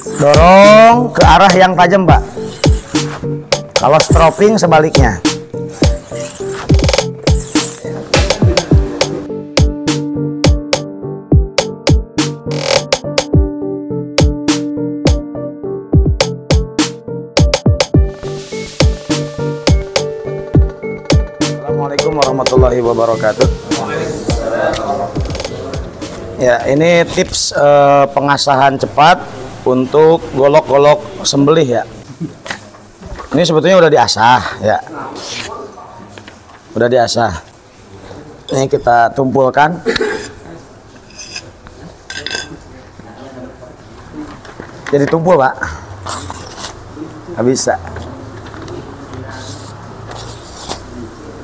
Dorong ke arah yang tajam, Pak. Kalau stropping sebaliknya. Assalamualaikum warahmatullahi wabarakatuh. Ya, ini tips pengasahan cepat untuk golok-golok sembelih ya. Ini sebetulnya udah diasah ya. Udah diasah. Ini kita tumpulkan. Jadi tumpul, Pak. Nggak bisa.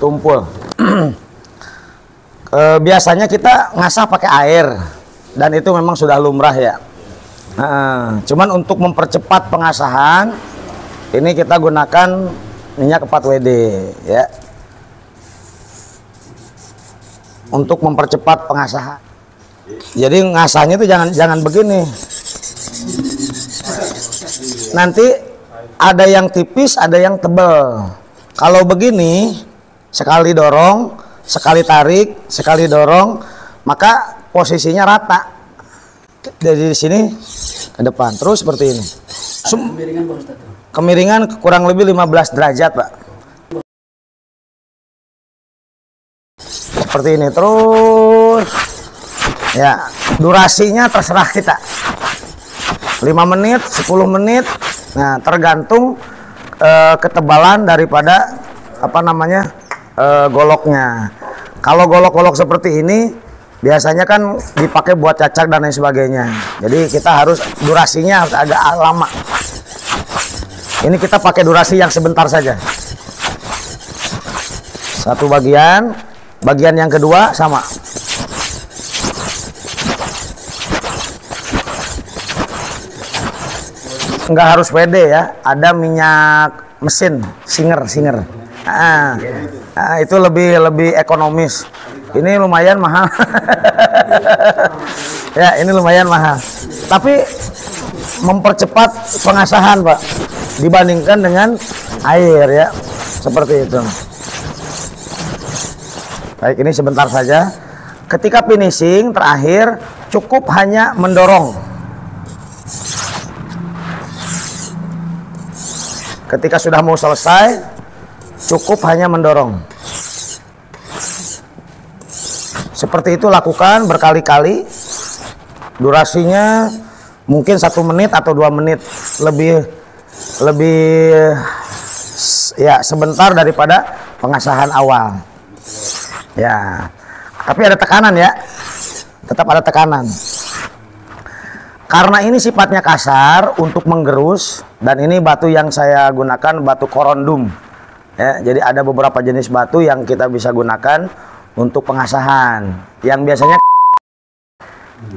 Tumpul. Biasanya kita ngasah pakai air dan itu memang sudah lumrah ya. Cuman untuk mempercepat pengasahan ini kita gunakan minyak 4WD ya. Untuk mempercepat pengasahan. Jadi ngasahnya itu jangan begini. Nanti ada yang tipis, ada yang tebal. Kalau begini sekali dorong, sekali tarik, sekali dorong, maka posisinya rata dari sini ke depan terus seperti ini. Kemiringan kurang lebih 15 derajat, Pak. Seperti ini terus ya. Durasinya terserah kita, 5 menit, 10 menit. Nah, tergantung ketebalan daripada goloknya. Kalau golok-golok seperti ini biasanya kan dipakai buat cacak dan lain sebagainya. Jadi kita harus durasinya harus agak lama. Ini kita pakai durasi yang sebentar saja. Satu bagian yang kedua sama. Enggak harus WD ya, ada minyak mesin, Singer. Itu lebih ekonomis. Ini lumayan mahal. Ya, ini lumayan mahal. Tapi mempercepat pengasahan, Pak, dibandingkan dengan air ya. Seperti itu. Baik, ini sebentar saja. Ketika finishing terakhir cukup hanya mendorong. Ketika sudah mau selesai cukup hanya mendorong. Seperti itu lakukan berkali-kali. Durasinya mungkin 1 menit atau 2 menit, lebih ya sebentar daripada pengasahan awal. Ya, tapi ada tekanan ya. Tetap ada tekanan. Karena ini sifatnya kasar untuk menggerus, dan ini batu yang saya gunakan batu korondum. Ya, jadi ada beberapa jenis batu yang kita bisa gunakan untuk pengasahan. Yang biasanya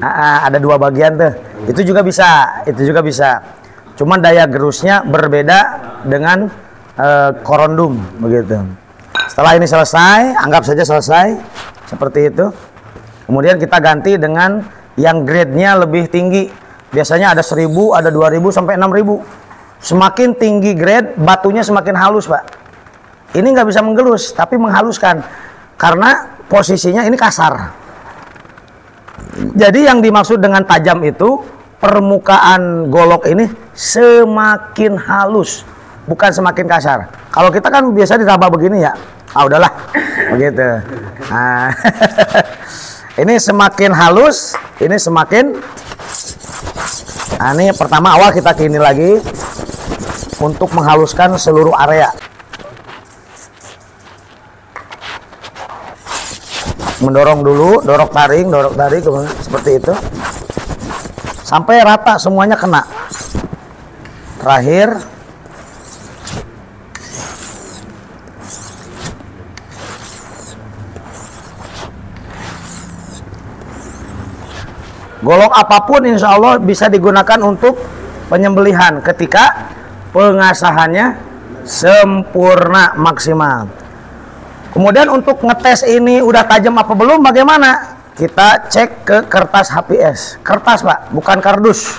ada 2 bagian tuh. Itu juga bisa. Cuman daya gerusnya berbeda dengan korondum begitu. Setelah ini selesai, anggap saja selesai seperti itu. Kemudian kita ganti dengan yang grade-nya lebih tinggi. Biasanya ada 1000, ada 2000 sampai 6000. Semakin tinggi grade, batunya semakin halus, Pak. Ini nggak bisa menggelus, tapi menghaluskan. Karena posisinya ini kasar. Jadi yang dimaksud dengan tajam itu, permukaan golok ini semakin halus, bukan semakin kasar. Kalau kita kan biasa diraba begini ya, udahlah, begitu. Nah, ini semakin halus, ini semakin. Nah, ini pertama awal kita kini lagi untuk menghaluskan seluruh area. Mendorong dulu, dorok tarik seperti itu sampai rata semuanya kena. Terakhir golok apapun insya Allah bisa digunakan untuk penyembelihan ketika pengasahannya sempurna maksimal. Kemudian untuk ngetes ini udah tajam apa belum, bagaimana? Kita cek ke kertas HPS. Kertas, Pak, bukan kardus.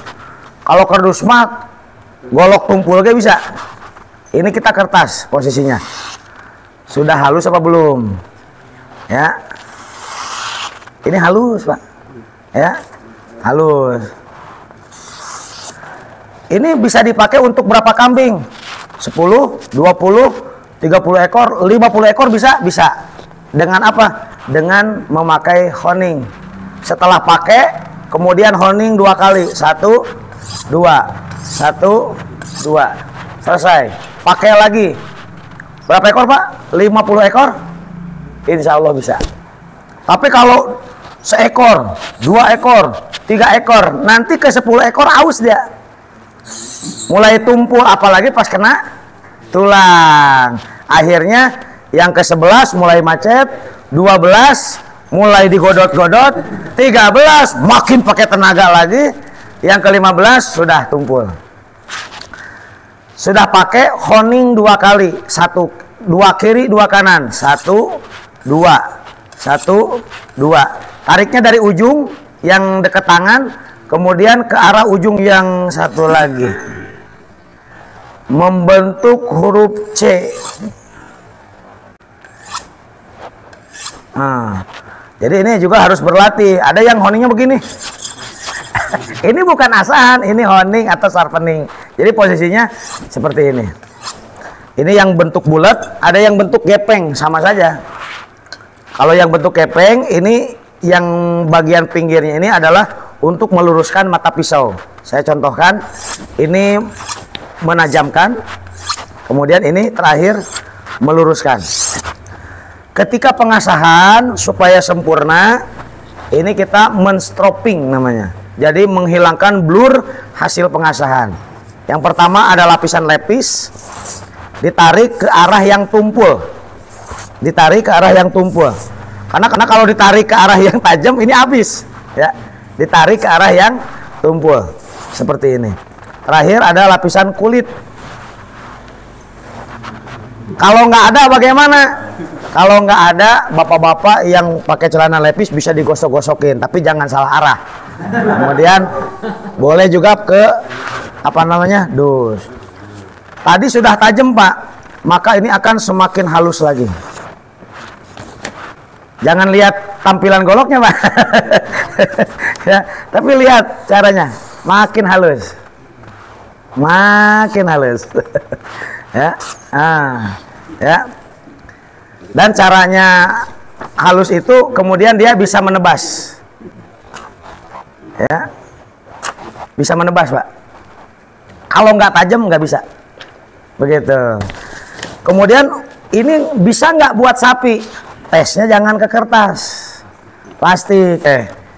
Kalau kardus mah golok tumpul ge bisa. Ini kita kertas posisinya. Sudah halus apa belum? Ya. Ini halus, Pak. Ya. Halus. Ini bisa dipakai untuk berapa kambing? 10, 20, 30 ekor, 50 ekor bisa? Bisa. Dengan apa? Dengan memakai honing. Setelah pakai, kemudian honing 2 kali. 1, 2. 1, 2. Selesai. Pakai lagi. Berapa ekor, Pak? 50 ekor? Insya Allah bisa. Tapi kalau seekor, 2 ekor, 3 ekor, nanti ke 10 ekor aus dia. Mulai tumpul, apalagi pas kena tulang. Akhirnya yang ke-11 mulai macet, 12 mulai digodot-godot, 13 makin pakai tenaga lagi, yang ke-15 sudah tumpul. Sudah pakai honing 2 kali, 1, 2 kiri 2 kanan, 1, 2, 1, 2. Tariknya dari ujung yang dekat tangan, kemudian ke arah ujung yang satu lagi, membentuk huruf C. Nah, jadi ini juga harus berlatih. Ada yang honingnya begini. Ini bukan asahan, ini honing atau sharpening. Jadi posisinya seperti ini. Ini yang bentuk bulat, ada yang bentuk gepeng, sama saja. Kalau yang bentuk gepeng, ini yang bagian pinggirnya ini adalah untuk meluruskan mata pisau. Saya contohkan, ini menajamkan, kemudian ini terakhir meluruskan. Ketika pengasahan supaya sempurna, ini kita menstroping namanya. Jadi menghilangkan blur hasil pengasahan. Yang pertama ada lapisan lepis, ditarik ke arah yang tumpul. Ditarik ke arah yang tumpul. Karena kalau ditarik ke arah yang tajam ini habis, ya. Ditarik ke arah yang tumpul seperti ini. Terakhir ada lapisan kulit. Kalau nggak ada bagaimana? Kalau nggak ada, bapak-bapak yang pakai celana lepis bisa digosok-gosokin, tapi jangan salah arah. Kemudian boleh juga ke apa namanya, dus. Tadi sudah tajam, Pak, maka ini akan semakin halus lagi. Jangan lihat tampilan goloknya, Pak. Ya, tapi lihat caranya, makin halus, makin halus. Ya, ya. Dan caranya halus itu kemudian dia bisa menebas, ya, bisa menebas, Pak. Kalau nggak tajam nggak bisa, begitu. Kemudian ini bisa nggak buat sapi? Tesnya jangan ke kertas, plastik.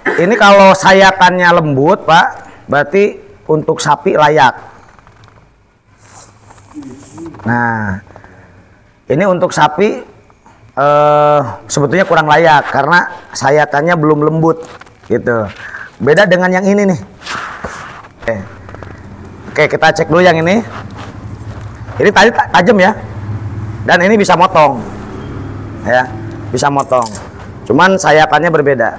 Ini kalau sayatannya lembut, Pak, berarti untuk sapi layak. Nah, ini untuk sapi sebetulnya kurang layak karena sayatannya belum lembut, gitu. Beda dengan yang ini nih. Oke, kita cek dulu yang ini. Ini tadi tajam ya, dan ini bisa motong, ya, bisa motong. Cuman sayatannya berbeda.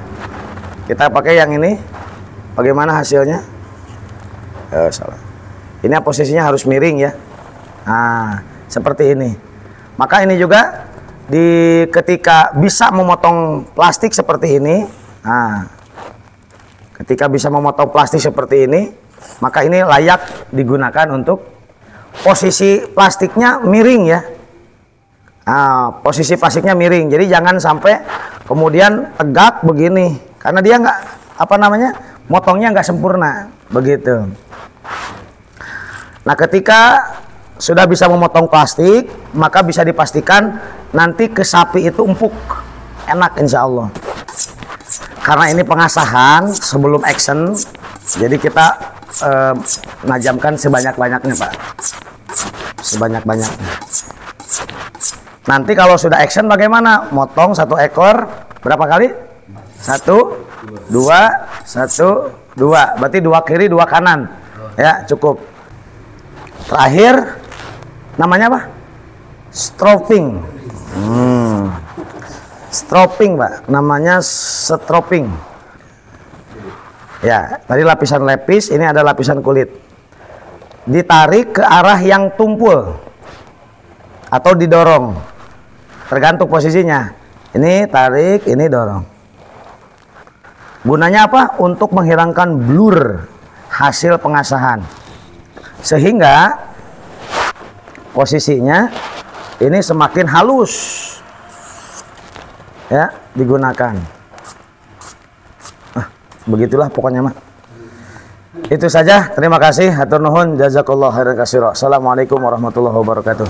Kita pakai yang ini. Bagaimana hasilnya? Salah. Ini posisinya harus miring ya. Nah, seperti ini. Maka ini juga ketika bisa memotong plastik seperti ini, nah, ketika bisa memotong plastik seperti ini, maka ini layak digunakan untuk posisi plastiknya miring ya. Nah, posisi plastiknya miring, jadi jangan sampai kemudian tegak begini, karena dia nggak apa namanya, motongnya nggak sempurna, begitu. Nah, ketika sudah bisa memotong plastik, maka bisa dipastikan nanti ke sapi itu empuk, enak insya Allah. Karena ini pengasahan sebelum action, jadi kita najamkan sebanyak-banyaknya, Pak, sebanyak-banyaknya. Nanti kalau sudah action bagaimana? Motong 1 ekor berapa kali? 1, 2, 1, 2. Berarti 2 kiri 2 kanan, ya, cukup. Terakhir namanya apa? Stropping. Stropping, Pak. Namanya stropping. Ya, tadi lapisan lepis, ini ada lapisan kulit. ditarik ke arah yang tumpul atau didorong, tergantung posisinya. Ini tarik, ini dorong. Gunanya apa? Untuk menghilangkan blur hasil pengasahan, sehingga posisinya ini semakin halus ya digunakan. Begitulah pokoknya mah. Itu saja, terima kasih, hatur nuhun, jazakallahu khairan katsira. Assalamualaikum warahmatullahi wabarakatuh.